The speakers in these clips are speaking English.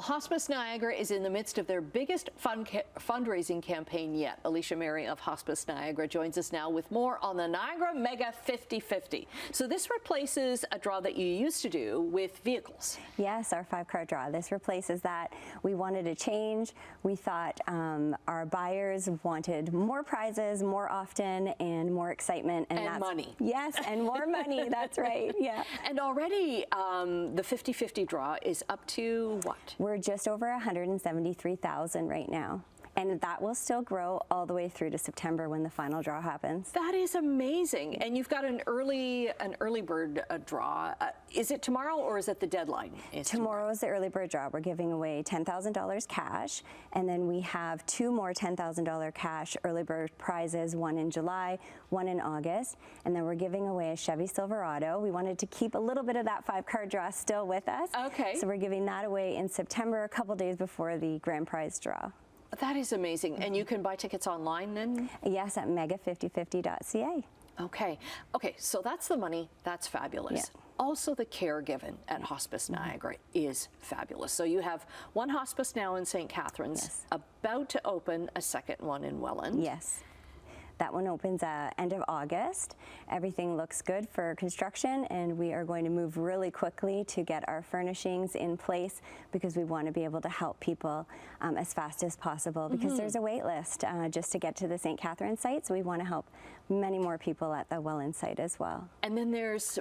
Hospice Niagara is in the midst of their biggest fundraising campaign yet. Alicia Mary of Hospice Niagara joins us now with more on the Niagara Mega 50/50. So this replaces a draw that you used to do with vehicles. Yes, our 5-car draw. This replaces that. We wanted a change. We thought our buyers wanted more prizes more often and more excitement. And that's money. Yes, and more money. That's right. Yeah. And already the 50/50 draw is up to what? We're just over 173,000 right now. And that will still grow all the way through to September when the final draw happens. That is amazing. And you've got an early bird draw. Is it tomorrow or is it the deadline? Tomorrow is the early bird draw. We're giving away $10,000 cash, and then we have 2 more $10,000 cash early bird prizes, one in July, one in August, and then we're giving away a Chevy Silverado. We wanted to keep a little bit of that 5-car draw still with us. Okay. So we're giving that away in September, a couple days before the grand prize draw. That is amazing. And you can buy tickets online then? Yes, at mega5050.ca. Okay. Okay, so that's the money. That's fabulous. Yeah. Also, the care given at Hospice Niagara is fabulous. So you have one hospice now in St. Catharines, Yes. about to open a second one in Welland. Yes. That one opens end of August. Everything looks good for construction, and we are going to move really quickly to get our furnishings in place because we want to be able to help people as fast as possible because there's a wait list just to get to the St. Catharines site, so we want to help many more people at the Welland site as well. And then there's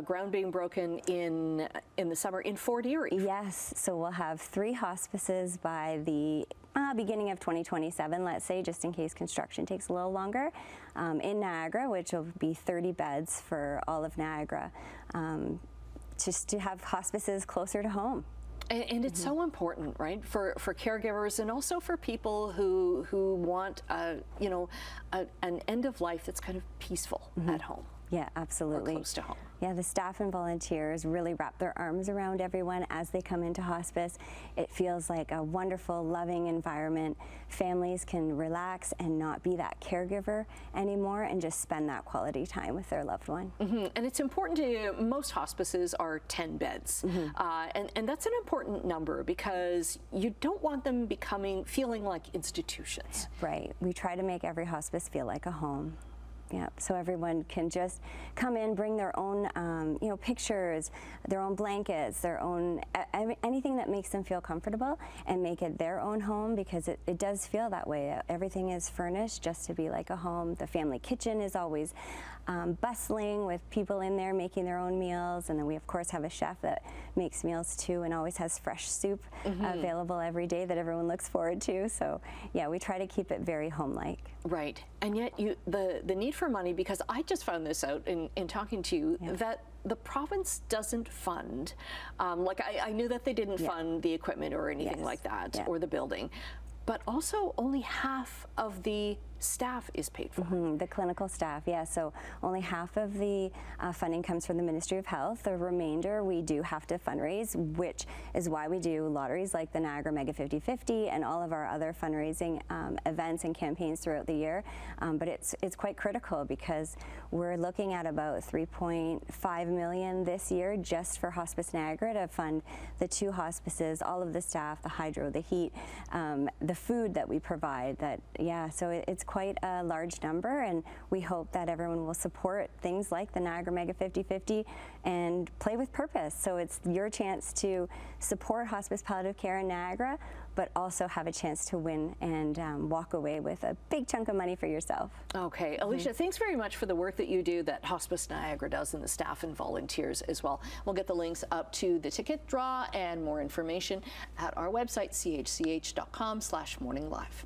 ground being broken in the summer in Fort Erie. Yes, so we'll have 3 hospices by the beginning of 2027, let's say, just in case construction takes a little longer, in Niagara, which will be 30 beds for all of Niagara, just to have hospices closer to home. And it's so important, right, for caregivers and also for people who want, you know, an end of life that's kind of peaceful at home. Yeah, absolutely. Or close to home. Yeah, the staff and volunteers really wrap their arms around everyone as they come into hospice. It feels like a wonderful, loving environment. Families can relax and not be that caregiver anymore and just spend that quality time with their loved one. And it's important to, most hospices are 10 beds. And that's an important number because you don't want them feeling like institutions. Right. We try to make every hospice feel like a home. Yeah, so everyone can just come in, bring their own, you know, pictures, their own blankets, their own, anything that makes them feel comfortable and make it their own home because it does feel that way. Everything is furnished just to be like a home. The family kitchen is always bustling with people in there making their own meals. And then we, of course, have a chef that makes meals too and always has fresh soup available every day that everyone looks forward to. So, yeah, we try to keep it very home-like. Right. And yet the need for money, because I just found this out in talking to you, that the province doesn't fund, like I knew that they didn't fund the equipment or anything like that, or the building, but also only half of the staff is paid for. The clinical staff, yeah, so only half of the funding comes from the Ministry of Health. The remainder we do have to fundraise, which is why we do lotteries like the Niagara Mega 50/50 and all of our other fundraising events and campaigns throughout the year. But it's quite critical because we're looking at about $3.5 million this year just for Hospice Niagara to fund the 2 hospices, all of the staff, the hydro, the heat, the food that we provide. So it's quite a large number, and we hope that everyone will support things like the Niagara Mega 50/50 and play with purpose. So it's your chance to support hospice palliative care in Niagara, but also have a chance to win and walk away with a big chunk of money for yourself. Okay, Alicia, thanks very much for the work that you do, that Hospice Niagara does, and the staff and volunteers as well. We'll get the links up to the ticket draw and more information at our website, chch.com/morninglive.